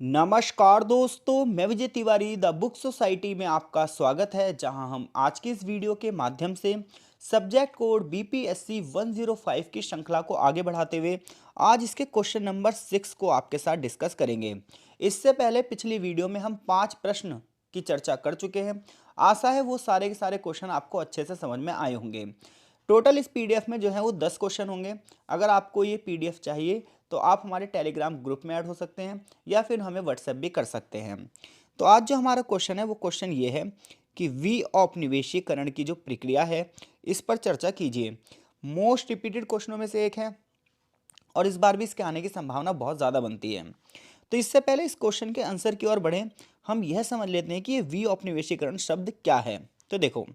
नमस्कार दोस्तों, मैं Vijay Tiwari the book society में आपका स्वागत है। जहां हम आज की इस वीडियो के माध्यम से सब्जेक्ट कोड बीपीएससी 105 की श्रृंखला को आगे बढ़ाते हुए आज इसके क्वेश्चन नंबर 6 को आपके साथ डिस्कस करेंगे। इससे पहले पिछली वीडियो में हम 5 प्रश्न की चर्चा कर चुके हैं। आशा है वो सारे के सारे क्वेश्चन आपको अच्छे से समझ में आए होंगे। टोटल इस पीडीएफ में जो है वो 10 क्वेश्चन होंगे। अगर आपको ये पीडीएफ चाहिए तो आप हमारे टेलीग्राम ग्रुप में ऐड हो सकते हैं या फिर हमें व्हाट्सएप भी कर सकते हैं। तो आज जो हमारा क्वेश्चन है वो क्वेश्चन ये है कि वी औपनिवेशीकरण की जो प्रक्रिया है इस पर चर्चा कीजिए। मोस्ट रिपीटेड क्वेश्चनों में से एक है और इस बार भी इसके आने की संभावना बहुत ज़्यादा बनती है। तो इससे पहले इस क्वेश्चन के आंसर की ओर बढ़ें, हम यह समझ लेते हैं कि ये वी औपनिवेशीकरण शब्द क्या है। तो देखो,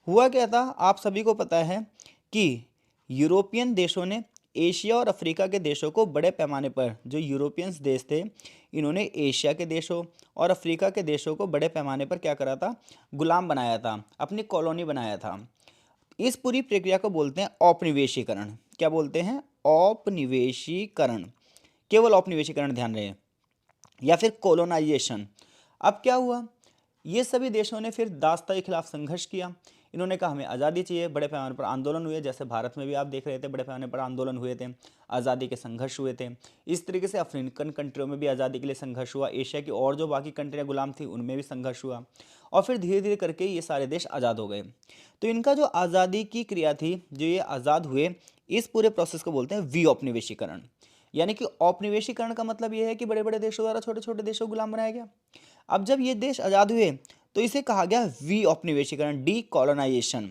हुआ क्या था, आप सभी को पता है कि यूरोपियन देशों ने एशिया और अफ्रीका के देशों को बड़े पैमाने पर, जो यूरोपियंस देश थे, इन्होंने एशिया के देशों और अफ्रीका के देशों को बड़े पैमाने पर क्या करा था, गुलाम बनाया था, अपनी कॉलोनी बनाया था। इस पूरी प्रक्रिया को बोलते हैं औपनिवेशीकरण। क्या बोलते हैं? औपनिवेशीकरण। केवल औपनिवेशीकरण ध्यान रहे, या फिर कोलोनाइजेशन। अब क्या हुआ, ये सभी देशों ने फिर दासता के खिलाफ संघर्ष किया। इन्होंने कहा हमें आज़ादी चाहिए। बड़े पैमाने पर आंदोलन हुए, जैसे भारत में भी आप देख रहे थे बड़े पैमाने पर आंदोलन हुए थे, आज़ादी के संघर्ष हुए थे। इस तरीके से अफ्रीकन कंट्रियों में भी आज़ादी के लिए संघर्ष हुआ। एशिया की और जो बाकी कंट्रियाँ गुलाम थी उनमें भी संघर्ष हुआ और फिर धीरे धीरे करके ये सारे देश आज़ाद हो गए। तो इनका जो आज़ादी की क्रिया थी, जो ये आज़ाद हुए, इस पूरे प्रोसेस को बोलते हैं वी औपनिवेशीकरण। यानी कि औपनिवेशीकरण का मतलब यह है कि बड़े बड़े देशों द्वारा छोटे छोटे देशों को गुलाम बनाया गया। अब जब ये देश आज़ाद हुए तो इसे कहा गया वी औपनिवेशीकरण, डी कॉलोनाइजेशन।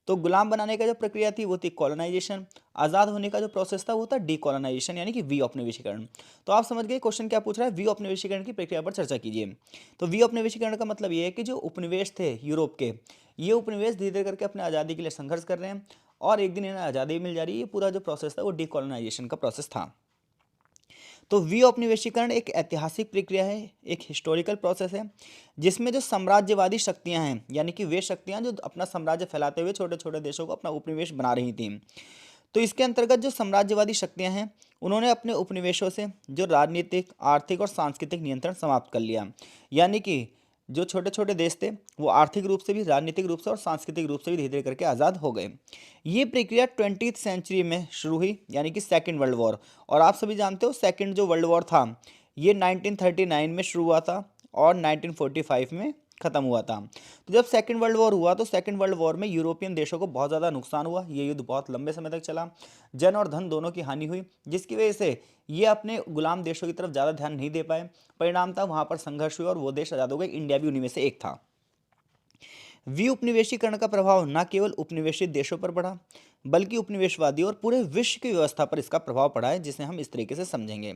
तो गुलाम बनाने का जो प्रक्रिया थी वो थी कॉलोनाइजेशन, आज़ाद होने का जो प्रोसेस था वो था डी कॉलोनाइजेशन, यानी कि वी औपनिवेशीकरण। तो आप समझ गए क्वेश्चन क्या पूछ रहा है, वी औपनिवेशीकरण की प्रक्रिया पर चर्चा कीजिए। तो वी औपनिवेशीकरण का मतलब ये है कि जो उपनिवेश थे यूरोप के, ये उपनिवेश धीरे धीरे करके अपने आज़ादी के लिए संघर्ष कर रहे हैं और एक दिन इन्हें आज़ादी मिल जा रही है। ये पूरा जो प्रोसेस था वो डी कॉलोनाइजेशन का प्रोसेस था। तो वी औपनिवेशीकरण एक ऐतिहासिक प्रक्रिया है, एक हिस्टोरिकल प्रोसेस है, जिसमें जो साम्राज्यवादी शक्तियां हैं, यानी कि वे शक्तियां जो अपना साम्राज्य फैलाते हुए छोटे छोटे देशों को अपना उपनिवेश बना रही थीं, तो इसके अंतर्गत जो साम्राज्यवादी शक्तियां हैं उन्होंने अपने उपनिवेशों से जो राजनीतिक, आर्थिक और सांस्कृतिक नियंत्रण समाप्त कर लिया। यानी कि जो छोटे छोटे देश थे वो आर्थिक रूप से भी, राजनीतिक रूप से और सांस्कृतिक रूप से भी धीरे धीरे करके आज़ाद हो गए। ये प्रक्रिया 20th सेंचुरी में शुरू हुई, यानी कि सेकेंड वर्ल्ड वॉर। और आप सभी जानते हो सेकेंड जो वर्ल्ड वॉर था ये 1939 में शुरू हुआ था और 1945 में ख़त्म हुआ था। तो जब सेकेंड वर्ल्ड वॉर हुआ तो सेकेंड वर्ल्ड वॉर में यूरोपियन देशों को बहुत ज़्यादा नुकसान हुआ। ये युद्ध बहुत लंबे समय तक चला, जन और धन दोनों की हानि हुई, जिसकी वजह से ये अपने गुलाम देशों की तरफ ज़्यादा ध्यान नहीं दे पाए। परिणाम था वहाँ पर संघर्ष हुआ और वो देश आज़ाद हो गए। इंडिया भी उन्हीं में से एक था। वी उपनिवेशीकरण का प्रभाव न केवल उपनिवेशित देशों पर पड़ा, बल्कि उपनिवेशवादी और पूरे विश्व की व्यवस्था पर इसका प्रभाव पड़ा है, जिसे हम इस तरीके से समझेंगे।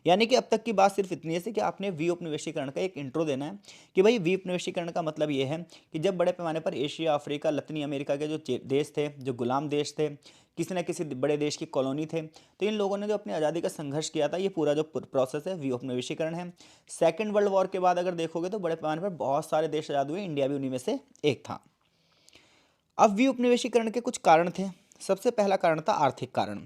यानी कि अब तक की बात सिर्फ इतनी है कि आपने वी उपनिवेशीकरण का एक इंट्रो देना है कि भाई वी उपनिवेशीकरण का मतलब ये है कि जब बड़े पैमाने पर एशिया, अफ्रीका, लतीनी अमेरिका के जो देश थे, जो गुलाम देश थे, किसी न किसी बड़े देश की कॉलोनी थे, तो इन लोगों ने जो अपनी आज़ादी का संघर्ष किया था, ये पूरा जो प्रोसेस है वी उपनिवेशीकरण है। सेकेंड वर्ल्ड वॉर के बाद अगर देखोगे तो बड़े पैमाने पर बहुत सारे देश आज़ाद हुए, इंडिया भी उन्हीं में से एक था। अब वी उपनिवेशीकरण के कुछ कारण थे। सबसे पहला कारण था आर्थिक कारण,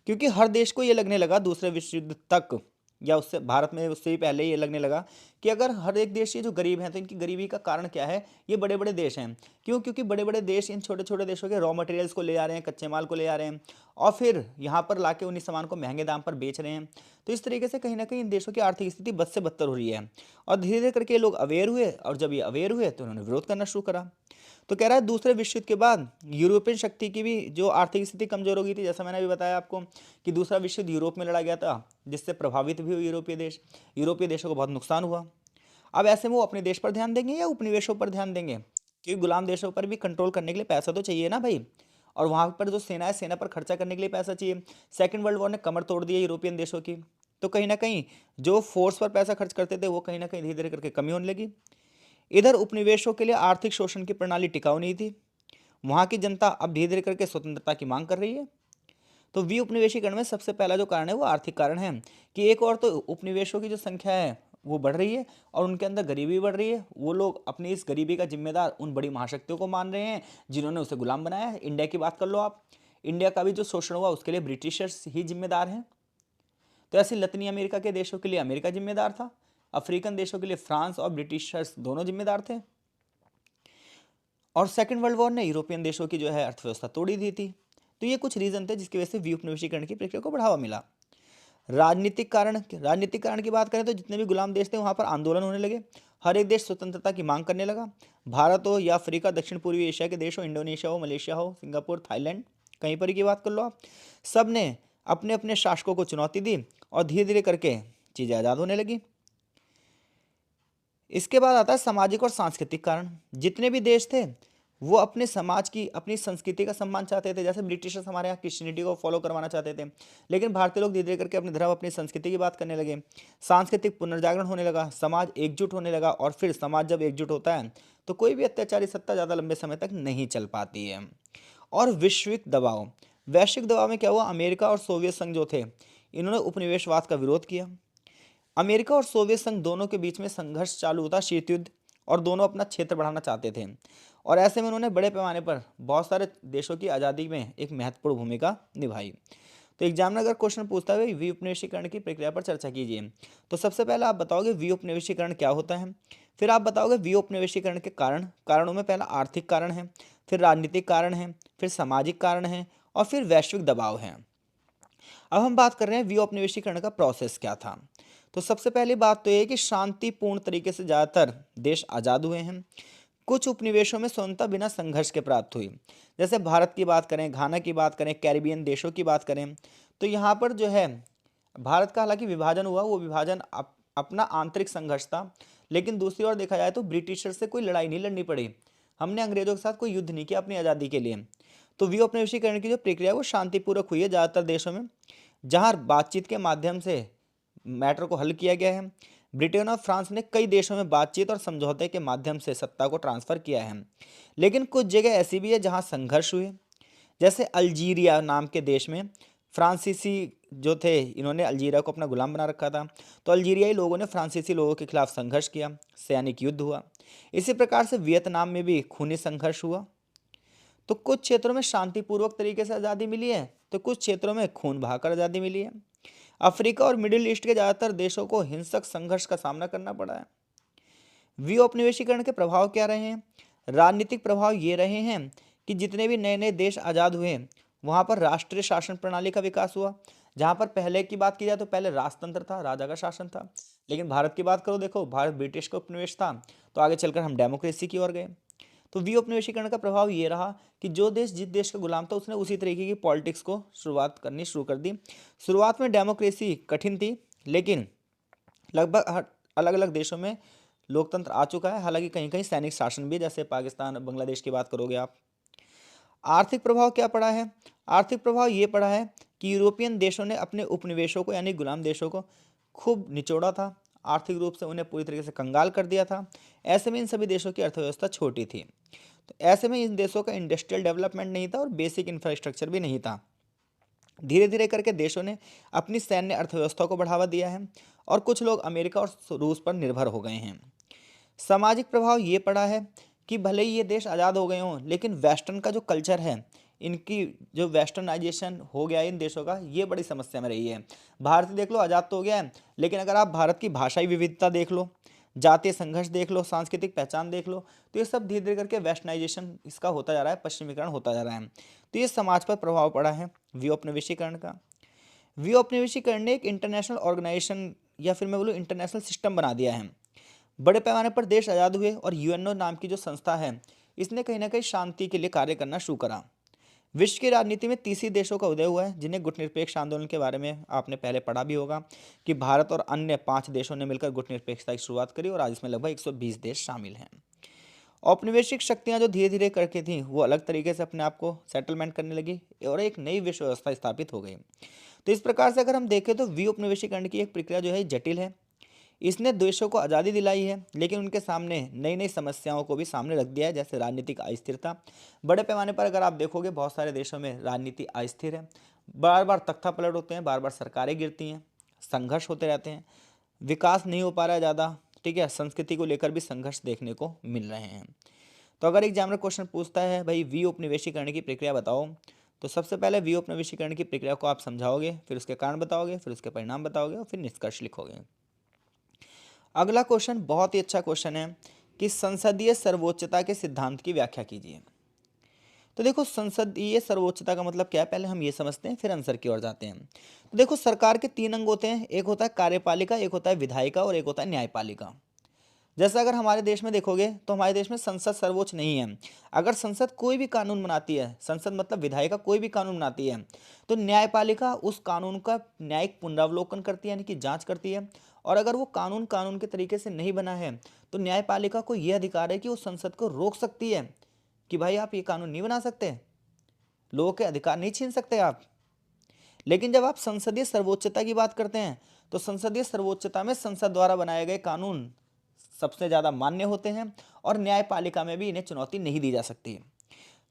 क्योंकि हर देश को ये लगने लगा दूसरे विश्व युद्ध तक, या उससे भारत में उससे ही पहले ये लगने लगा कि अगर हर एक देश ये जो गरीब हैं तो इनकी गरीबी का कारण क्या है, ये बड़े बड़े देश हैं। क्यों? क्योंकि बड़े बड़े देश इन छोटे छोटे देशों के रॉ मटेरियल्स को ले आ रहे हैं, कच्चे माल को ले आ रहे हैं और फिर यहाँ पर लाके उन्हीं सामान को महंगे दाम पर बेच रहे हैं। तो इस तरीके से कहीं ना कहीं इन देशों की आर्थिक स्थिति बद से बदतर हो रही है और धीरे धीरे करके ये लोग अवेयर हुए और जब ये अवेयर हुए तो उन्होंने विरोध करना शुरू करा। तो कह रहा है दूसरे विश्व युद्ध के बाद यूरोपियन शक्ति की भी जो आर्थिक स्थिति कमजोर हो गई थी, जैसा मैंने अभी बताया आपको कि दूसरा विश्व युद्ध यूरोप में लड़ा गया था, जिससे प्रभावित भी हुए यूरोपीय देश, यूरोपीय देशों को बहुत नुकसान हुआ। अब ऐसे में वो अपने देश पर ध्यान देंगे या उपनिवेशों पर ध्यान देंगे? क्योंकि गुलाम देशों पर भी कंट्रोल करने के लिए पैसा तो चाहिए ना भाई, और वहाँ पर जो सेना है, सेना पर खर्चा करने के लिए पैसा चाहिए। सेकेंड वर्ल्ड वॉर ने कमर तोड़ दी है यूरोपियन देशों की, तो कहीं ना कहीं जो फोर्स पर पैसा खर्च करते थे वो कहीं ना कहीं धीरे धीरे करके कमी होने लगी। इधर उपनिवेशों के लिए आर्थिक शोषण की प्रणाली टिकाऊ नहीं थी। वहाँ की जनता अब धीरे धीरे करके स्वतंत्रता की मांग कर रही है। तो वी उपनिवेशीकरण में सबसे पहला जो कारण है वो आर्थिक कारण है कि एक और तो उपनिवेशों की जो संख्या है वो बढ़ रही है और उनके अंदर गरीबी बढ़ रही है। वो लोग अपनी इस गरीबी का जिम्मेदार उन बड़ी महाशक्तियों को मान रहे हैं जिन्होंने उसे गुलाम बनाया है। इंडिया की बात कर लो आप, इंडिया का भी जो शोषण हुआ उसके लिए ब्रिटिशर्स ही जिम्मेदार हैं। तो ऐसे लतीनी अमेरिका के देशों के लिए अमेरिका जिम्मेदार था, अफ्रीकन देशों के लिए फ्रांस और ब्रिटिशर्स दोनों जिम्मेदार थे। और सेकेंड वर्ल्ड वॉर ने यूरोपियन देशों की जो है अर्थव्यवस्था तोड़ी दी थी। तो ये कुछ रीजन थे जिसकी वजह से विउपनिवेशीकरण की प्रक्रिया को बढ़ावा मिला। राजनीतिक कारण की बात करें तो जितने भी गुलाम देश थे वहां पर आंदोलन होने लगे। हर एक देश स्वतंत्रता की मांग करने लगा। भारत हो या अफ्रीका, दक्षिण पूर्वी एशिया के देश हो, इंडोनेशिया हो, मलेशिया हो, सिंगापुर, थाईलैंड, कहीं पर की बात कर लो आप, सब ने अपने अपने शासकों को चुनौती दी और धीरे धीरे करके चीज़ें आज़ाद होने लगी। इसके बाद आता है सामाजिक और सांस्कृतिक कारण। जितने भी देश थे वो अपने समाज की, अपनी संस्कृति का सम्मान चाहते थे। जैसे ब्रिटिशर्स हमारे यहाँ क्रिश्चियनिटी को फॉलो करवाना चाहते थे, लेकिन भारतीय लोग धीरे धीरे करके अपने धर्म, अपनी संस्कृति की बात करने लगे। सांस्कृतिक पुनर्जागरण होने लगा, समाज एकजुट होने लगा। और फिर समाज जब एकजुट होता है तो कोई भी अत्याचारी सत्ता ज़्यादा लंबे समय तक नहीं चल पाती है। और वैश्विक दबाव में क्या हुआ, अमेरिका और सोवियत संघ जो थे इन्होंने उपनिवेशवाद का विरोध किया। अमेरिका और सोवियत संघ दोनों के बीच में संघर्ष चालू था, शीत युद्ध, और दोनों अपना क्षेत्र बढ़ाना चाहते थे। और ऐसे में उन्होंने बड़े पैमाने पर बहुत सारे देशों की आज़ादी में एक महत्वपूर्ण भूमिका निभाई। तो एग्जाम में अगर क्वेश्चन पूछता है विउपनिवेशीकरण की प्रक्रिया पर चर्चा कीजिए, तो सबसे पहले आप बताओगे विउपनिवेशीकरण क्या होता है। फिर आप बताओगे विउपनिवेशीकरण के कारणों में पहला आर्थिक कारण है, फिर राजनीतिक कारण है, फिर सामाजिक कारण है, और फिर वैश्विक दबाव है। अब हम बात कर रहे हैं विउपनिवेशीकरण का प्रोसेस क्या था। तो सबसे पहली बात तो ये है कि शांतिपूर्ण तरीके से ज़्यादातर देश आज़ाद हुए हैं। कुछ उपनिवेशों में स्वतंत्रता बिना संघर्ष के प्राप्त हुई। जैसे भारत की बात करें, घाना की बात करें, कैरिबियन देशों की बात करें, तो यहाँ पर जो है भारत का हालांकि विभाजन हुआ, वो विभाजन अपना आंतरिक संघर्ष था। लेकिन दूसरी ओर देखा जाए तो ब्रिटिशर से कोई लड़ाई नहीं लड़नी पड़ी, हमने अंग्रेजों के साथ कोई युद्ध नहीं किया अपनी आज़ादी के लिए। तो विउपनिवेशीकरण की जो प्रक्रिया है वो शांतिपूर्वक हुई है ज़्यादातर देशों में, जहाँ बातचीत के माध्यम से मैटर को हल किया गया है। ब्रिटेन और फ्रांस ने कई देशों में बातचीत और समझौते के माध्यम से सत्ता को ट्रांसफर किया है। लेकिन कुछ जगह ऐसी भी है जहां संघर्ष हुए। जैसे अल्जीरिया नाम के देश में फ्रांसीसी जो थे, इन्होंने अल्जीरिया को अपना गुलाम बना रखा था। तो अल्जीरियाई लोगों ने फ्रांसीसी लोगों के खिलाफ संघर्ष किया, सैनिक युद्ध हुआ। इसी प्रकार से वियतनाम में भी खूनी संघर्ष हुआ। तो कुछ क्षेत्रों में शांतिपूर्वक तरीके से आज़ादी मिली है, तो कुछ क्षेत्रों में खून बहाकर आज़ादी मिली है। अफ्रीका और मिडिल ईस्ट के ज़्यादातर देशों को हिंसक संघर्ष का सामना करना पड़ा है। विउपनिवेशीकरण के प्रभाव क्या रहे हैं? राजनीतिक प्रभाव ये रहे हैं कि जितने भी नए नए देश आज़ाद हुए वहाँ पर राष्ट्रीय शासन प्रणाली का विकास हुआ। जहाँ पर पहले की बात की जाए तो पहले राजतंत्र था, राजा का शासन था। लेकिन भारत की बात करो, देखो भारत ब्रिटिश का उपनिवेश था, तो आगे चलकर हम डेमोक्रेसी की ओर गए। तो विउपनिवेशीकरण का प्रभाव ये रहा कि जो देश जिस देश का गुलाम था उसने उसी तरीके की पॉलिटिक्स को शुरुआत करनी शुरू कर दी। शुरुआत में डेमोक्रेसी कठिन थी, लेकिन लगभग अलग अलग देशों में लोकतंत्र आ चुका है। हालांकि कहीं कहीं सैनिक शासन भी, जैसे पाकिस्तान, बांग्लादेश की बात करोगे आप। आर्थिक प्रभाव क्या पड़ा है? आर्थिक प्रभाव ये पड़ा है कि यूरोपियन देशों ने अपने उपनिवेशों को यानी गुलाम देशों को खूब निचोड़ा था, आर्थिक रूप से उन्हें पूरी तरीके से कंगाल कर दिया था। ऐसे में इन सभी देशों की अर्थव्यवस्था छोटी थी। तो ऐसे में इन देशों का इंडस्ट्रियल डेवलपमेंट नहीं था और बेसिक इंफ्रास्ट्रक्चर भी नहीं था। धीरे धीरे करके देशों ने अपनी सैन्य अर्थव्यवस्था को बढ़ावा दिया है और कुछ लोग अमेरिका और रूस पर निर्भर हो गए हैं। सामाजिक प्रभाव ये पड़ा है कि भले ही ये देश आज़ाद हो गए हों, लेकिन वेस्टर्न का जो कल्चर है, इनकी जो वेस्टर्नाइजेशन हो गया है इन देशों का, ये बड़ी समस्या में रही है। भारत देख लो, आज़ाद तो हो गया है, लेकिन अगर आप भारत की भाषाई विविधता देख लो, जातीय संघर्ष देख लो, सांस्कृतिक पहचान देख लो, तो ये सब धीरे धीरे करके वेस्टर्नाइजेशन इसका होता जा रहा है, पश्चिमीकरण होता जा रहा है। तो ये समाज पर प्रभाव पड़ा है विउपनिवेशीकरण का। विउपनिवेशीकरण ने एक इंटरनेशनल ऑर्गेनाइजेशन या फिर मैं बोलूँ इंटरनेशनल सिस्टम बना दिया है। बड़े पैमाने पर देश आज़ाद हुए और यूएनओ नाम की जो संस्था है, इसने कहीं ना कहीं शांति के लिए कार्य करना शुरू करा। विश्व की राजनीति में तीसरी देशों का उदय हुआ है, जिन्हें गुटनिरपेक्ष आंदोलन के बारे में आपने पहले पढ़ा भी होगा कि भारत और अन्य 5 देशों ने मिलकर गुटनिरपेक्षता की शुरुआत करी और आज इसमें लगभग 120 देश शामिल हैं। औपनिवेशिक शक्तियां जो धीरे धीरे करके थी वो अलग तरीके से अपने आप को सेटलमेंट करने लगी और एक नई विश्व व्यवस्था स्थापित हो गई। तो इस प्रकार से अगर हम देखें तो विउपनिवेशीकरण की एक प्रक्रिया जो है जटिल है। इसने देशों को आज़ादी दिलाई है, लेकिन उनके सामने नई नई समस्याओं को भी सामने रख दिया है, जैसे राजनीतिक अस्थिरता। बड़े पैमाने पर अगर आप देखोगे बहुत सारे देशों में राजनीति अस्थिर है, बार बार तख्ता पलट होते हैं, बार बार सरकारें गिरती हैं, संघर्ष होते रहते हैं, विकास नहीं हो पा रहा है ज़्यादा। ठीक है, संस्कृति को लेकर भी संघर्ष देखने को मिल रहे हैं। तो अगर एग्जामिनर क्वेश्चन पूछता है भाई विउपनिवेशीकरण की प्रक्रिया बताओ, तो सबसे पहले विउपनिवेशीकरण की प्रक्रिया को आप समझाओगे, फिर उसके कारण बताओगे, फिर उसके परिणाम बताओगे और फिर निष्कर्ष लिखोगे। अगला क्वेश्चन बहुत ही अच्छा क्वेश्चन है कि संसदीय सर्वोच्चता के सिद्धांत की व्याख्या कीजिए। तो देखो, संसदीय सर्वोच्चता का मतलब क्या है, पहले हम ये समझते हैं फिर आंसर की ओर जाते हैं। तो देखो, सरकार के तीन अंग होते हैं, एक होता है कार्यपालिका, एक होता है विधायिका और एक होता है न्यायपालिका। जैसे अगर हमारे देश में देखोगे तो हमारे देश में संसद सर्वोच्च नहीं है। अगर संसद कोई भी कानून बनाती है, संसद मतलब विधायिका कोई भी कानून बनाती है, तो न्यायपालिका उस कानून का न्यायिक पुनरावलोकन करती है, यानी कि जांच करती है। और अगर वो कानून कानून के तरीके से नहीं बना है तो न्यायपालिका को यह अधिकार है कि वो संसद को रोक सकती है कि भाई आप ये कानून नहीं बना सकते, लोगों के अधिकार नहीं छीन सकते आप। लेकिन जब आप संसदीय सर्वोच्चता की बात करते हैं तो संसदीय सर्वोच्चता में संसद द्वारा बनाए गए कानून सबसे ज्यादा मान्य होते हैं और न्यायपालिका में भी इन्हें चुनौती नहीं दी जा सकती।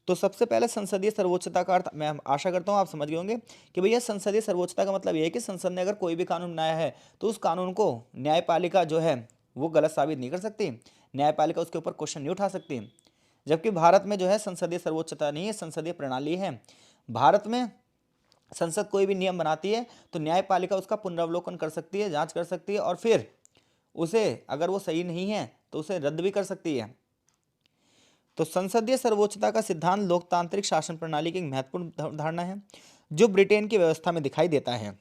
तो सबसे पहले संसदीय सर्वोच्चता का अर्थ मैं आशा करता हूं आप समझ गए होंगे कि भैया संसदीय सर्वोच्चता का मतलब यह है कि संसद ने अगर कोई भी कानून बनाया है तो उस कानून को न्यायपालिका जो है वो गलत साबित नहीं कर सकती, न्यायपालिका उसके ऊपर क्वेश्चन नहीं उठा सकती। जबकि भारत में जो है संसदीय सर्वोच्चता नहीं है, संसदीय प्रणाली है। भारत में संसद कोई भी नियम बनाती है तो न्यायपालिका उसका पुनरावलोकन कर सकती है, जांच कर सकती है और फिर उसे अगर वो सही नहीं है तो उसे रद्द भी कर सकती है। तो संसदीय सर्वोच्चता का सिद्धांत लोकतांत्रिक शासन प्रणाली की एक महत्वपूर्ण धारणा है जो ब्रिटेन की व्यवस्था में दिखाई देता है।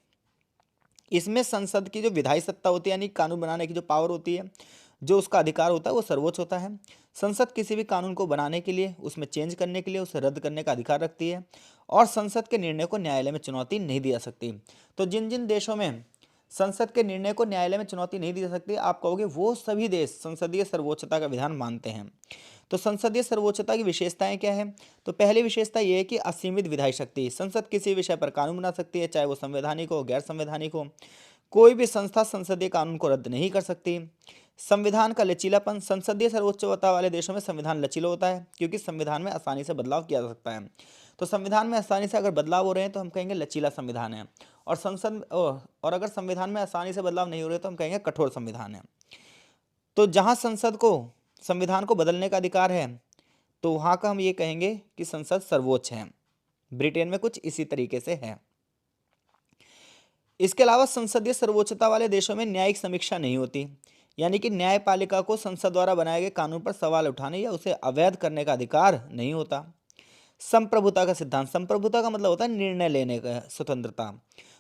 इसमें संसद की जो विधायी सत्ता होती है, यानी कानून बनाने की जो पावर होती है, जो उसका अधिकार होता है वो सर्वोच्च होता है। संसद किसी भी कानून को बनाने के लिए, उसमें चेंज करने के लिए, उसे रद्द करने का अधिकार रखती है और संसद के निर्णय को न्यायालय में चुनौती नहीं दी जा सकती। तो जिन जिन देशों में संसद के निर्णय को न्यायालय में चुनौती नहीं दी जा सकती, आप कहोगे वो सभी देश संसदीय सर्वोच्चता का विधान मानते हैं। तो संसदीय सर्वोच्चता की विशेषताएं क्या है? तो पहली विशेषता यह है कि असीमित विधायी शक्ति। संसद किसी विषय पर कानून बना सकती है, चाहे वो संवैधानिक हो गैर संवैधानिक हो। कोई भी संस्था संसदीय कानून को रद्द नहीं कर सकती। संविधान का लचीलापन। संसदीय सर्वोच्चता वाले देशों में संविधान लचीला होता है क्योंकि संविधान में आसानी से बदलाव किया जा सकता है। तो संविधान में आसानी से अगर बदलाव हो रहे हैं तो हम कहेंगे लचीला संविधान है। और और अगर संविधान में आसानी से बदलाव नहीं हो रहे तो हम कहेंगे कठोर संविधान है। तो जहां संसद को संविधान को बदलने का अधिकार है तो वहां का हम ये कहेंगे कि संसद सर्वोच्च है। ब्रिटेन में कुछ इसी तरीके से है। इसके अलावा संसदीय सर्वोच्चता वाले देशों में न्यायिक समीक्षा नहीं होती, यानी कि न्यायपालिका को संसद द्वारा बनाए गए कानून पर सवाल उठाने या उसे अवैध करने का अधिकार नहीं होता। संप्रभुता का सिद्धांत। संप्रभुता का मतलब होता है निर्णय लेने का स्वतंत्रता।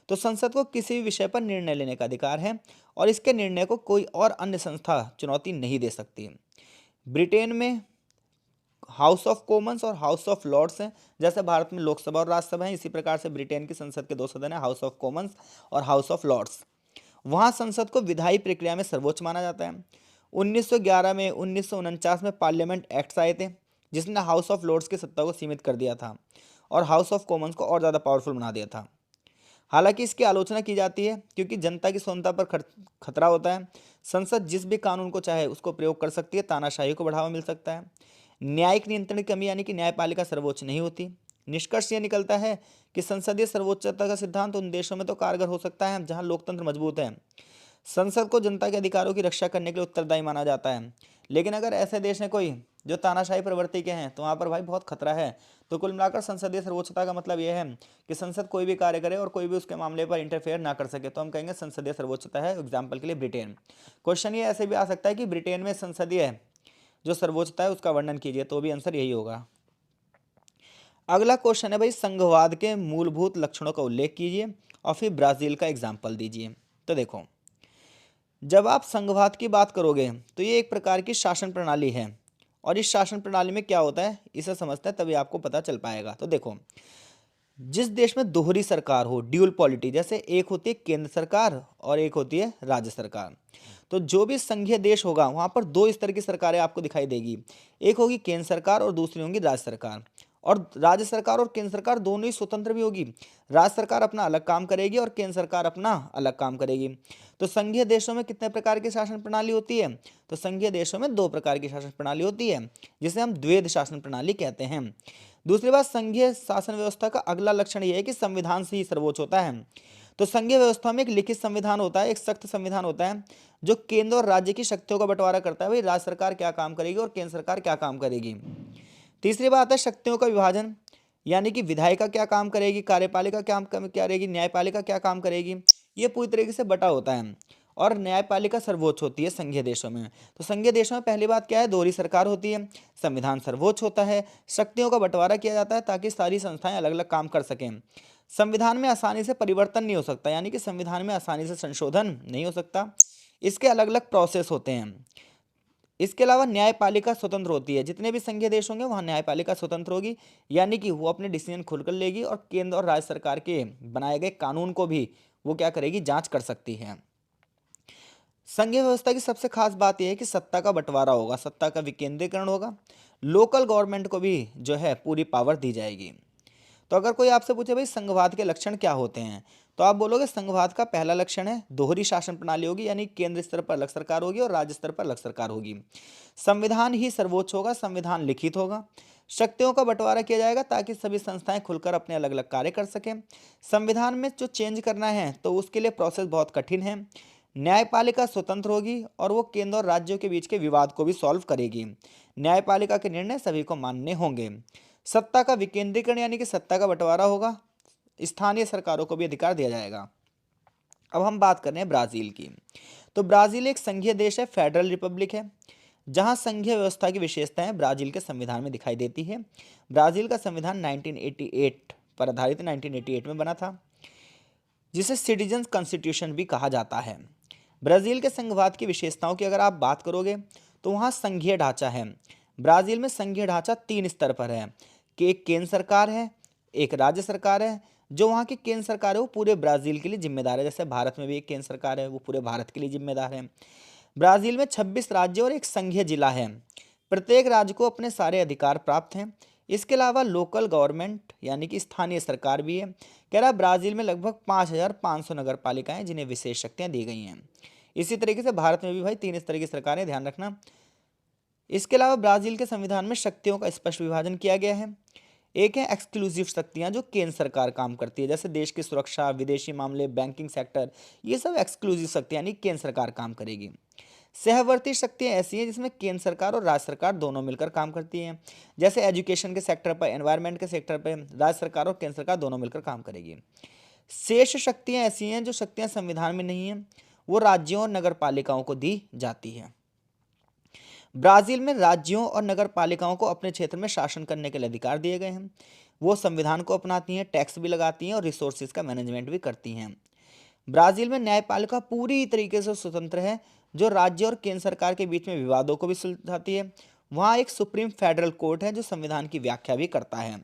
तो संसद को किसी भी विषय पर निर्णय लेने का अधिकार है और इसके निर्णय को कोई और अन्य संस्था चुनौती नहीं दे सकती। ब्रिटेन में हाउस ऑफ कॉमन्स और हाउस ऑफ लॉर्ड्स हैं। जैसे भारत में लोकसभा और राज्यसभा है, इसी प्रकार से ब्रिटेन की संसद के दो सदन है, हाउस ऑफ कॉमन्स और हाउस ऑफ लॉर्ड्स। वहाँ संसद को विधायी प्रक्रिया में सर्वोच्च माना जाता है। 1911 में 1949 में पार्लियामेंट एक्ट्स आए थे जिसने हाउस ऑफ लॉर्ड्स की सत्ता को सीमित कर दिया था और हाउस ऑफ कॉमन्स को और ज़्यादा पावरफुल बना दिया था। हालांकि इसकी आलोचना की जाती है क्योंकि जनता की स्वतंत्रता पर खतरा होता है। संसद जिस भी कानून को चाहे उसको प्रयोग कर सकती है, तानाशाही को बढ़ावा मिल सकता है। न्यायिक नियंत्रण की कमी, यानी कि न्यायपालिका सर्वोच्च नहीं होती। निष्कर्ष यह निकलता है कि संसदीय सर्वोच्चता का सिद्धांत उन देशों में तो कारगर हो सकता है जहां लोकतंत्र मजबूत है, संसद को जनता के अधिकारों की रक्षा करने के लिए उत्तरदायी माना जाता है। लेकिन अगर ऐसे देश हैं कोई जो तानाशाही प्रवृत्ति के हैं तो वहाँ पर भाई बहुत खतरा है। तो कुल मिलाकर संसदीय सर्वोच्चता का मतलब यह है कि संसद कोई भी कार्य करे और कोई भी उसके मामले पर इंटरफेयर ना कर सके, तो हम कहेंगे संसदीय सर्वोच्चता है। एग्जाम्पल के लिए ब्रिटेन। क्वेश्चन ये ऐसे भी आ सकता है कि ब्रिटेन में संसदीय जो सर्वोच्चता है उसका वर्णन कीजिए, तो भी आंसर यही होगा। अगला क्वेश्चन है भाई, संघवाद के मूलभूत लक्षणों का उल्लेख कीजिए और फिर ब्राजील का एग्जाम्पल दीजिए। तो देखो, जब आप संघवाद की बात करोगे तो ये एक प्रकार की शासन प्रणाली है और इस शासन प्रणाली में क्या होता है इसे समझते हैं तभी आपको पता चल पाएगा। तो देखो, जिस देश में दोहरी सरकार हो, ड्यूल पॉलिटी, जैसे एक होती है केंद्र सरकार और एक होती है राज्य सरकार, तो जो भी संघीय देश होगा वहां पर दो स्तर की सरकारें आपको दिखाई देगी। एक होगी केंद्र सरकार और दूसरी होगी राज्य सरकार। और राज्य सरकार और केंद्र सरकार दोनों ही स्वतंत्र भी होगी। राज्य सरकार अपना अलग काम करेगी और केंद्र सरकार अपना अलग काम करेगी। तो संघीय देशों में कितने प्रकार की शासन प्रणाली होती है? तो संघीय देशों में दो प्रकार की शासन प्रणाली होती है जिसे हम द्वैध शासन प्रणाली कहते हैं। दूसरी बात, संघीय शासन व्यवस्था का अगला लक्षण यह है कि संविधान से ही सर्वोच्च होता है। तो संघीय व्यवस्था में एक लिखित संविधान होता है, एक सख्त संविधान होता है जो केंद्र और राज्य की शक्तियों का बंटवारा करता है, भाई राज्य सरकार क्या काम करेगी और केंद्र सरकार क्या काम करेगी। तीसरी बात है शक्तियों का विभाजन, यानी कि विधायिका क्या काम करेगी, कार्यपालिका क्या काम करेगी, न्यायपालिका क्या काम करेगी, ये पूरी तरीके से बटा होता है। और न्यायपालिका सर्वोच्च होती है संघीय देशों में। तो संघीय देशों में पहली बात क्या है, दोहरी सरकार होती है, संविधान सर्वोच्च होता है, शक्तियों का बंटवारा किया जाता है ताकि सारी संस्थाएं अलग अलग काम कर सकें। संविधान में आसानी से परिवर्तन नहीं हो सकता, यानी कि संविधान में आसानी से संशोधन नहीं हो सकता, इसके अलग अलग प्रोसेस होते हैं। इसके अलावा न्यायपालिका स्वतंत्र होती है, जितने भी संघीय देश होंगे वहाँ न्यायपालिका स्वतंत्र होगी, यानी कि वो अपने डिसीजन खुलकर लेगी और केंद्र और राज्य सरकार के बनाए गए कानून को भी वो क्या करेगी, जांच कर सकती है। संघीय व्यवस्था की सबसे खास बात यह है कि सत्ता का बंटवारा होगा, सत्ता का विकेंद्रीकरण होगा, लोकल गवर्नमेंट को भी जो है पूरी पावर दी जाएगी। तो अगर कोई आपसे पूछे भाई संघवाद के लक्षण क्या होते हैं, तो आप बोलोगे संघवाद का पहला लक्षण है दोहरी शासन प्रणाली होगी, यानी केंद्र स्तर पर अलग सरकार होगी और राज्य स्तर पर अलग सरकार होगी। संविधान ही सर्वोच्च होगा, संविधान लिखित होगा, शक्तियों का बंटवारा किया जाएगा ताकि सभी संस्थाएं खुलकर अपने अलग अलग कार्य कर सकें। संविधान में जो चेंज करना है तो उसके लिए प्रोसेस बहुत कठिन है। न्यायपालिका स्वतंत्र होगी और वो केंद्र और राज्यों के बीच के विवाद को भी सॉल्व करेगी। न्यायपालिका के निर्णय सभी को मानने होंगे। सत्ता का विकेंद्रीकरण, यानी कि सत्ता का बंटवारा होगा, स्थानीय सरकारों को भी अधिकार दिया जाएगा। अब हम बात कर रहे हैं ब्राजील की। तो ब्राजील एक संघीय देश है, फेडरल रिपब्लिक है, जहां संघीय व्यवस्था की विशेषताएं ब्राजील के संविधान में दिखाई देती है। ब्राजील का संविधान 1988 पर आधारित 1988 में बना था, जिसे सिटीजन्स कॉन्स्टिट्यूशन भी कहा जाता है। ब्राजील के संघवाद की विशेषताओं की अगर आप बात करोगे तो वहाँ संघीय ढांचा है। ब्राजील में संघीय ढांचा 3 स्तर पर है कि एक केंद्र सरकार है, एक राज्य सरकार है। जो वहाँ की केंद्र सरकार है वो पूरे ब्राजील के लिए जिम्मेदार है, जैसे भारत में भी एक केंद्र सरकार है, वो पूरे भारत के लिए जिम्मेदार है। ब्राजील में 26 राज्य और एक संघीय जिला है। प्रत्येक राज्य को अपने सारे अधिकार प्राप्त हैं। इसके अलावा लोकल गवर्नमेंट यानी कि स्थानीय सरकार भी है। कह रहा ब्राजील में लगभग 5500 नगर पालिकाएं जिन्हें विशेष शक्तियां दी गई हैं। इसी तरीके से भारत में भी भाई 3 तरह की सरकारें, ध्यान रखना। इसके अलावा ब्राजील के संविधान में शक्तियों का स्पष्ट विभाजन किया गया है। एक है एक्सक्लूसिव शक्तियां जो केंद्र सरकार काम करती है, जैसे देश की सुरक्षा, विदेशी मामले, बैंकिंग सेक्टर, ये सब एक्सक्लूसिव शक्तियां यानी केंद्र सरकार काम करेगी। सहवर्ती शक्तियां ऐसी हैं जिसमें केंद्र सरकार और राज्य सरकार दोनों मिलकर काम करती हैं, जैसे एजुकेशन के सेक्टर पर, एनवायरनमेंट के सेक्टर पर राज्य सरकार और केंद्र सरकार दोनों मिलकर काम करेगी। शेष शक्तियां ऐसी हैं जो शक्तियां संविधान में नहीं हैं, वो राज्यों और नगर पालिकाओं को दी जाती है। ब्राजील में राज्यों और नगर पालिकाओं को अपने क्षेत्र में शासन करने के लिए अधिकार दिए गए हैं। वो संविधान को अपनाती हैं, टैक्स भी लगाती हैं और रिसोर्सेज का मैनेजमेंट भी करती हैं। ब्राजील में न्यायपालिका पूरी तरीके से स्वतंत्र है, जो राज्य और केंद्र सरकार के बीच में विवादों को भी सुलझाती है। वहाँ एक सुप्रीम फेडरल कोर्ट है जो संविधान की व्याख्या भी करता है।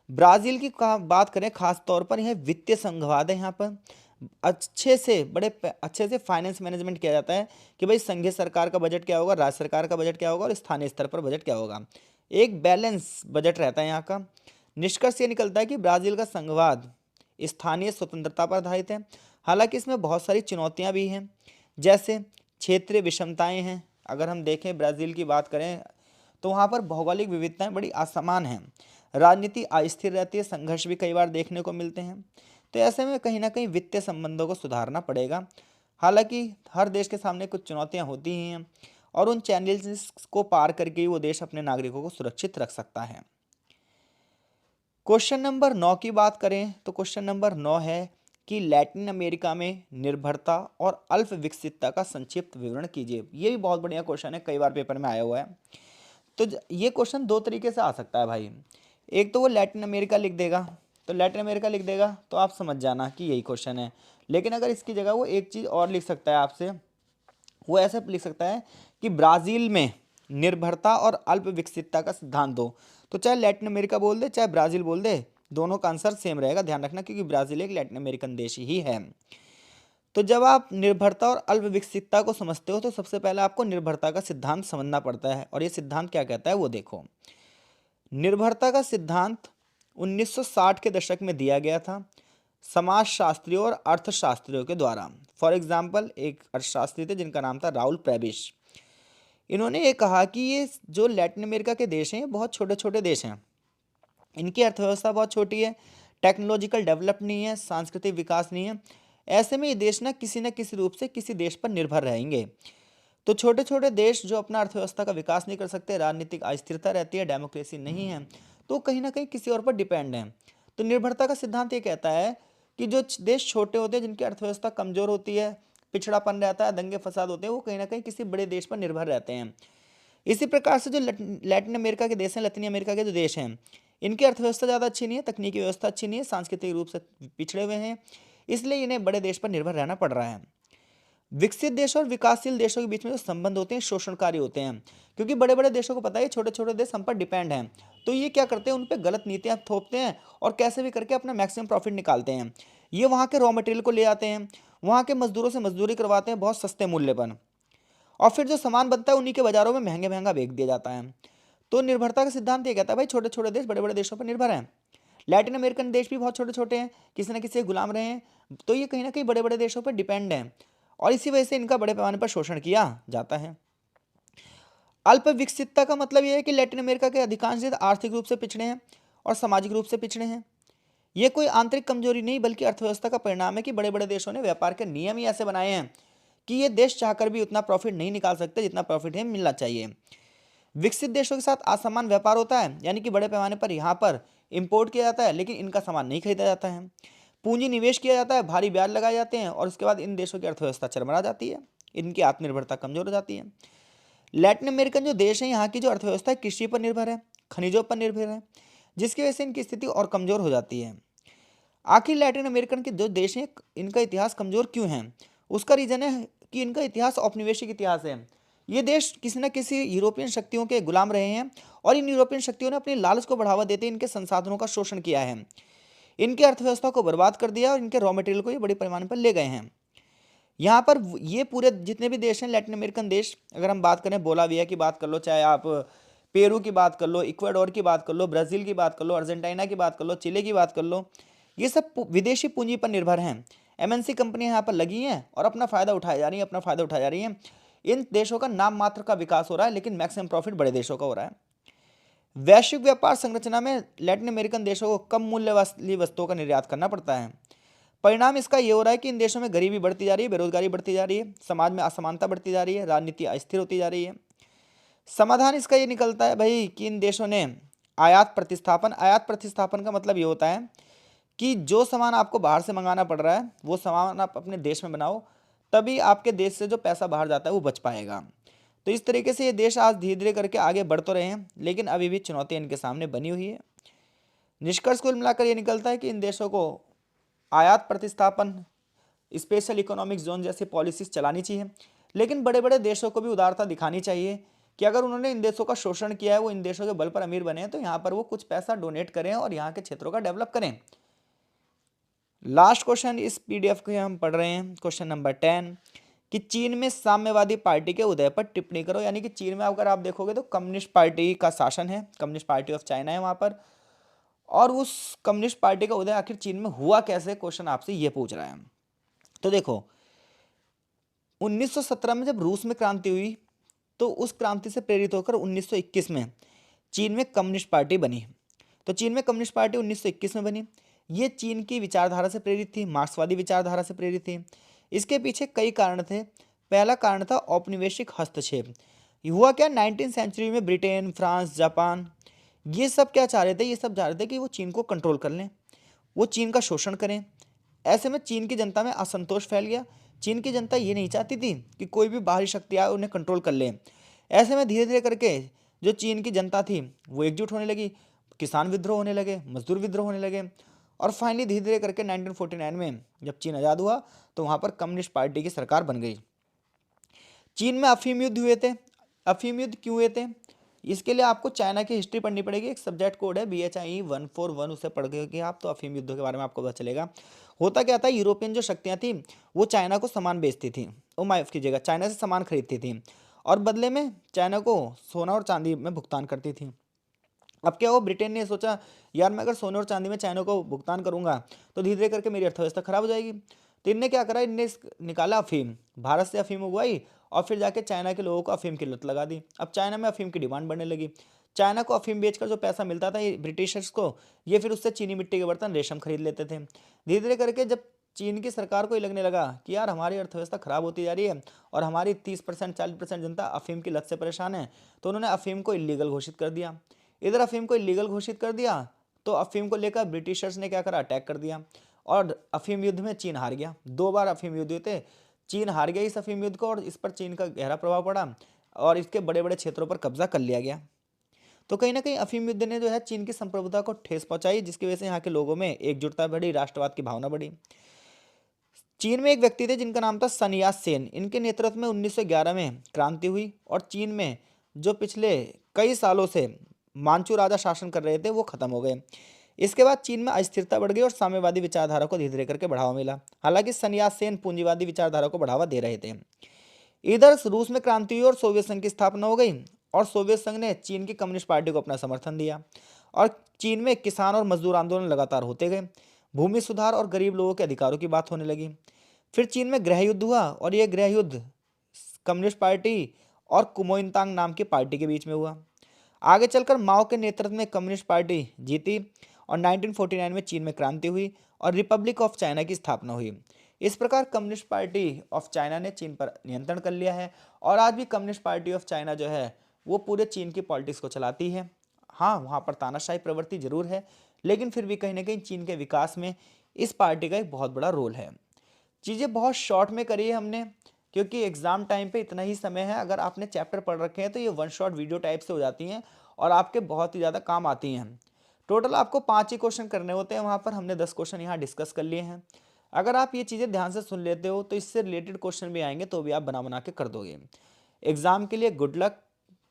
ब्राजील की बात करें खास तौर पर, यह वित्तीय संघवाद है। यहाँ पर अच्छे से फाइनेंस मैनेजमेंट किया जाता है कि भाई संघीय सरकार का बजट क्या होगा, राज्य सरकार का बजट क्या होगा और स्थानीय स्तर पर बजट क्या होगा। एक बैलेंस बजट रहता है यहाँ का। निष्कर्ष ये निकलता है कि ब्राजील का संघवाद स्थानीय स्वतंत्रता पर आधारित है। हालांकि इसमें बहुत सारी चुनौतियाँ भी हैं, जैसे क्षेत्रीय विषमताएं हैं। अगर हम देखें ब्राज़ील की बात करें तो वहाँ पर भौगोलिक विविधताएं बड़ी असमान हैं। राजनीति अस्थिर रहती है, संघर्ष भी कई बार देखने को मिलते हैं। तो ऐसे में कहीं ना कहीं वित्तीय संबंधों को सुधारना पड़ेगा। हालांकि हर देश के सामने कुछ चुनौतियां होती ही हैं और उन चैलेंजेस को पार करके ही वो देश अपने नागरिकों को सुरक्षित रख सकता है। क्वेश्चन नंबर 9 की बात करें तो क्वेश्चन नंबर 9 है कि लैटिन अमेरिका में निर्भरता और अल्प विकसितता का संक्षिप्त विवरण कीजिए। ये भी बहुत बढ़िया क्वेश्चन है, कई बार पेपर में आया हुआ है। तो ये क्वेश्चन 2 तरीके से आ सकता है भाई। एक तो वो लैटिन अमेरिका लिख देगा, तो लैटिन अमेरिका लिख देगा तो आप समझ जाना कि यही क्वेश्चन है। लेकिन अगर इसकी जगह वो एक चीज़ और लिख सकता है आपसे, वो ऐसे लिख सकता है कि ब्राज़ील में निर्भरता और अल्प विकसितता का सिद्धांत दो। तो चाहे लैटिन अमेरिका बोल दे चाहे ब्राज़ील बोल दे, दोनों का आंसर सेम रहेगा, ध्यान रखना, क्योंकि ब्राज़ील एक लैटिन अमेरिकन देश ही है। तो जब आप निर्भरता और अल्प विकसितता को समझते हो तो सबसे पहले आपको निर्भरता का सिद्धांत समझना पड़ता है। और ये सिद्धांत क्या कहता है वो देखो। निर्भरता का सिद्धांत 1960 के दशक में दिया गया था समाजशास्त्रियों और अर्थशास्त्रियों के द्वारा। फॉर एग्जाम्पल एक अर्थशास्त्री थे जिनका नाम था राउल प्रेबिश। इन्होंने ये कहा कि ये जो लैटिन अमेरिका के देश हैं बहुत छोटे छोटे देश हैं, इनकी अर्थव्यवस्था बहुत छोटी है, टेक्नोलॉजिकल डेवलप नहीं है, सांस्कृतिक विकास नहीं है। ऐसे में ये देश ना किसी रूप से किसी देश पर निर्भर रहेंगे। तो छोटे छोटे देश जो अपना अर्थव्यवस्था का विकास नहीं कर सकते, राजनीतिक अस्थिरता रहती है, डेमोक्रेसी नहीं है, तो कहीं ना कहीं किसी और पर डिपेंड है। तो निर्भरता का सिद्धांत ये कहता है कि जो देश छोटे होते हैं, जिनकी अर्थव्यवस्था कमजोर होती है, पिछड़ापन रहता है, दंगे फसाद होते हैं, वो कहीं ना कहीं किसी बड़े देश पर निर्भर रहते हैं। इसी प्रकार से जो लैटिन अमेरिका के देश हैं, लैटिन अमेरिका के जो देश हैं, इनकी अर्थव्यवस्था ज़्यादा अच्छी नहीं है, तकनीकी व्यवस्था अच्छी नहीं है, सांस्कृतिक रूप से पिछड़े हुए हैं, इसलिए इन्हें बड़े देश पर निर्भर रहना पड़ रहा है। विकसित देश और विकासशील देशों के बीच में जो संबंध होते हैं शोषणकारी होते हैं, क्योंकि बड़े बड़े देशों को पता है छोटे छोटे देश हम पर डिपेंड हैं, तो ये क्या करते हैं, उन पर गलत नीतियां थोपते हैं और कैसे भी करके अपना मैक्सिमम प्रॉफिट निकालते हैं। ये वहाँ के रॉ मटेरियल को ले आते हैं, वहाँ के मजदूरों से मजदूरी करवाते हैं बहुत सस्ते मूल्य पर, और फिर जो सामान बनता है उन्हीं के बाजारों में महंगे महंगा बेच दिया जाता है। तो निर्भरता का सिद्धांत ये कहता है भाई छोटे छोटे देश बड़े बड़े देशों पर निर्भर हैं। लैटिन अमेरिकन देश भी बहुत छोटे छोटे हैं, किसी न किसी के गुलाम रहे हैं, तो ये कहीं ना कहीं बड़े बड़े देशों पर डिपेंड हैं और इसी वजह से इनका बड़े पैमाने पर शोषण किया जाता है। अल्प विकसितता का मतलब यह है कि लैटिन अमेरिका के अधिकांश देश आर्थिक रूप से पिछड़े हैं और सामाजिक रूप से पिछड़े हैं। ये कोई आंतरिक कमजोरी नहीं बल्कि अर्थव्यवस्था का परिणाम है कि बड़े बड़े देशों ने व्यापार के नियम ही ऐसे बनाए हैं कि ये देश चाहकर भी उतना प्रॉफिट नहीं निकाल सकते जितना प्रॉफिट है मिलना चाहिए। विकसित देशों के साथ असमान व्यापार होता है, यानी कि बड़े पैमाने पर यहाँ पर इंपोर्ट किया जाता है लेकिन इनका सामान नहीं खरीदा जाता है। पूंजी निवेश किया जाता है, भारी ब्याज लगाए जाते हैं और उसके बाद इन देशों की अर्थव्यवस्था चरमरा जाती है, इनकी आत्मनिर्भरता कमजोर हो जाती है। लैटिन अमेरिकन जो देश है यहाँ की जो अर्थव्यवस्था है कृषि पर निर्भर है, खनिजों पर निर्भर है, जिसकी वजह से इनकी स्थिति और कमजोर हो जाती है। आखिर लैटिन अमेरिकन के जो देश हैं इनका इतिहास कमजोर क्यों है, उसका रीजन है कि इनका इतिहास औपनिवेशिक इतिहास है। ये देश किसी न किसी यूरोपियन शक्तियों के गुलाम रहे हैं और इन यूरोपियन शक्तियों ने अपनी लालच को बढ़ावा देते इनके संसाधनों का शोषण किया है, इनकी अर्थव्यवस्था को बर्बाद कर दिया और इनके रॉ मटेरियल को ये बड़े पैमाने पर ले गए हैं। यहाँ पर ये पूरे जितने भी देश हैं लैटिन अमेरिकन देश, अगर हम बात करें बोलाविया की बात कर लो, चाहे आप पेरू की बात कर लो, इक्वाडोर की बात कर लो, ब्राज़ील की बात कर लो, अर्जेंटीना की बात कर लो, चिले की बात कर लो, ये सब विदेशी पूंजी पर निर्भर हैं। एमएनसी कंपनियां यहाँ पर लगी हैं और अपना फ़ायदा उठाई जा रही हैं, अपना फ़ायदा उठा जा रही हैं। इन देशों का नाम मात्र का विकास हो रहा है लेकिन मैक्सिमम प्रॉफिट बड़े देशों का हो रहा है। वैश्विक व्यापार संरचना में लैटिन अमेरिकन देशों को कम मूल्य वाली वस्तुओं का निर्यात करना पड़ता है। परिणाम इसका ये हो रहा है कि इन देशों में गरीबी बढ़ती जा रही है, बेरोजगारी बढ़ती जा रही है, समाज में असमानता बढ़ती जा रही है, राजनीति अस्थिर होती जा रही है। समाधान इसका ये निकलता है भाई कि इन देशों ने आयात प्रतिस्थापन का मतलब ये होता है कि जो सामान आपको बाहर से मंगाना पड़ रहा है वो सामान आप अपने देश में बनाओ, तभी आपके देश से जो पैसा बाहर जाता है वो बच पाएगा। तो इस तरीके से ये देश आज धीरे धीरे करके आगे बढ़ तो रहे हैं लेकिन अभी भी चुनौतियां इनके सामने बनी हुई है। निष्कर्ष कुल मिलाकर ये निकलता है कि इन देशों को आयात प्रतिस्थापन, स्पेशल इकोनॉमिक जोन जैसी पॉलिसीज चलानी चाहिए, लेकिन बड़े बड़े देशों को भी उदारता दिखानी चाहिए कि अगर उन्होंने इन देशों का शोषण किया है, वो इन देशों के बल पर अमीर बने हैं, तो यहाँ पर वो कुछ पैसा डोनेट करें और यहाँ के क्षेत्रों का डेवलप करें। लास्ट क्वेश्चन इस पीडीएफ के हम पढ़ रहे हैं, क्वेश्चन नंबर 10 कि चीन में साम्यवादी पार्टी के उदय पर टिप्पणी करो। यानी कि चीन में अगर आप देखोगे तो कम्युनिस्ट पार्टी का शासन है, कम्युनिस्ट पार्टी ऑफ चाइना है वहाँ पर, और उस कम्युनिस्ट पार्टी का उदय आखिर चीन में हुआ कैसे, क्वेश्चन आपसे ये पूछ रहा है। तो देखो 1917 में जब रूस में क्रांति हुई तो उस क्रांति से प्रेरित होकर 1921 में चीन में कम्युनिस्ट पार्टी बनी। तो चीन में कम्युनिस्ट पार्टी 1921 में बनी। ये चीन की विचारधारा से प्रेरित थी, मार्क्सवादी विचारधारा से प्रेरित थी। इसके पीछे कई कारण थे। पहला कारण था औपनिवेशिक हस्तक्षेप। हुआ क्या, 19वीं सेंचुरी में ब्रिटेन, फ्रांस, जापान ये सब क्या चाह रहे थे, ये सब चाह रहे थे कि वो चीन को कंट्रोल कर लें, वो चीन का शोषण करें। ऐसे में चीन की जनता में असंतोष फैल गया। चीन की जनता ये नहीं चाहती थी कि कोई भी बाहरी शक्ति आए उन्हें कंट्रोल कर ले। ऐसे में धीरे धीरे करके जो चीन की जनता थी वो एकजुट होने लगी, किसान विद्रोह होने लगे, मजदूर विद्रोह होने लगे, और फाइनली धीरे धीरे करके 1949 में जब चीन आज़ाद हुआ तो वहाँ पर कम्युनिस्ट पार्टी की सरकार बन गई। चीन में अफीम युद्ध हुए थे। अफीम युद्ध क्यों हुए थे, इसके लिए आपको चाइना की हिस्ट्री पढ़नी पड़ेगी। एक सब्जेक्ट कोड है BHIE 141, उसे पढ़ के आप तो अफीम युद्ध के बारे में आपको पता चलेगा। होता क्या था, यूरोपियन जो शक्तियाँ थी वो चाइना को सामान बेचती थी, माफ कीजिएगा, चाइना से सामान खरीदती थी और बदले में चाइना को सोना और चांदी में भुगतान करती थी। अब क्या हो, ब्रिटेन ने सोचा यार मैं अगर सोने और चांदी में चाइना को भुगतान करूंगा तो धीरे धीरे करके मेरी अर्थव्यवस्था खराब हो जाएगी। तो इनने क्या करा, इनने निकाला अफीम, भारत से अफीम उगवाई और फिर जाके चाइना के लोगों को अफीम की लत लगा दी। अब चाइना में अफीम की डिमांड बढ़ने लगी। चाइना को अफीम बेचकर जो पैसा मिलता था ये ब्रिटिशर्स को, ये फिर उससे चीनी मिट्टी के बर्तन, रेशम खरीद लेते थे। धीरे धीरे करके जब चीन की सरकार को ये लगने लगा कि यार हमारी अर्थव्यवस्था खराब होती जा रही है और हमारी 30% 40% जनता अफीम की लत से परेशान है, तो उन्होंने अफीम को इलीगल घोषित कर दिया। इधर अफीम को इलीगल घोषित कर दिया तो अफीम को लेकर ब्रिटिशर्स ने क्या करा, अटैक कर दिया और अफीम युद्ध में चीन हार गया। 2 बार अफीम युद्ध हुए थे, चीन हार गया इस अफीम युद्ध को और इस पर चीन का गहरा प्रभाव पड़ा और इसके बड़े बड़े क्षेत्रों पर कब्जा कर लिया गया। तो कहीं ना कहीं अफीम युद्ध ने जो है चीन की संप्रभुता को ठेस पहुंचाई, जिसकी वजह से यहाँ के लोगों में एकजुटता बढ़ी, राष्ट्रवाद की भावना बढ़ी। चीन में एक व्यक्ति थे जिनका नाम था सन यात सेन। इनके नेतृत्व में 1911 में क्रांति हुई और चीन में जो पिछले कई सालों से मांचू राजा शासन कर रहे थे वो खत्म हो गए। इसके बाद चीन में अस्थिरता बढ़ गई और साम्यवादी विचारधारा को धीरे धीरे करके बढ़ावा मिला। हालांकि सन यात सेन पूंजीवादी विचारधारा को बढ़ावा दे रहे थे। इधर रूस में क्रांति हुई और सोवियत संघ की स्थापना हो गई और सोवियत संघ ने चीन की कम्युनिस्ट पार्टी को अपना समर्थन दिया और चीन में किसान और मजदूर आंदोलन लगातार होते गए। भूमि सुधार और गरीब लोगों के अधिकारों की बात होने लगी। फिर चीन में गृह युद्ध हुआ और यह गृह युद्ध कम्युनिस्ट पार्टी और कुमोइंतांग नाम की पार्टी के बीच में हुआ। आगे चलकर माओ के नेतृत्व में कम्युनिस्ट पार्टी जीती और 1949 में चीन में क्रांति हुई और रिपब्लिक ऑफ चाइना की स्थापना हुई। इस प्रकार कम्युनिस्ट पार्टी ऑफ चाइना ने चीन पर नियंत्रण कर लिया है और आज भी कम्युनिस्ट पार्टी ऑफ चाइना जो है वो पूरे चीन की पॉलिटिक्स को चलाती है। हाँ, वहाँ पर तानाशाही प्रवृत्ति जरूर है, लेकिन फिर भी कहीं ना कहीं चीन के विकास में इस पार्टी का एक बहुत बड़ा रोल है। चीज़ें बहुत शॉर्ट में करी है हमने, क्योंकि एग्ज़ाम टाइम पे इतना ही समय है। अगर आपने चैप्टर पढ़ रखे हैं तो ये वन शॉट वीडियो टाइप से हो जाती हैं और आपके बहुत ही ज़्यादा काम आती हैं। टोटल आपको 5 ही क्वेश्चन करने होते हैं, वहाँ पर हमने 10 क्वेश्चन यहाँ डिस्कस कर लिए हैं। अगर आप ये चीज़ें ध्यान से सुन लेते हो तो इससे रिलेटेड क्वेश्चन भी आएंगे तो भी आप बना बना के कर दोगे। एग्ज़ाम के लिए गुड लक।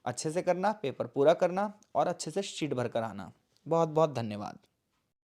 अच्छे से करना, पेपर पूरा करना और अच्छे से शीट भर कर आना। बहुत बहुत धन्यवाद।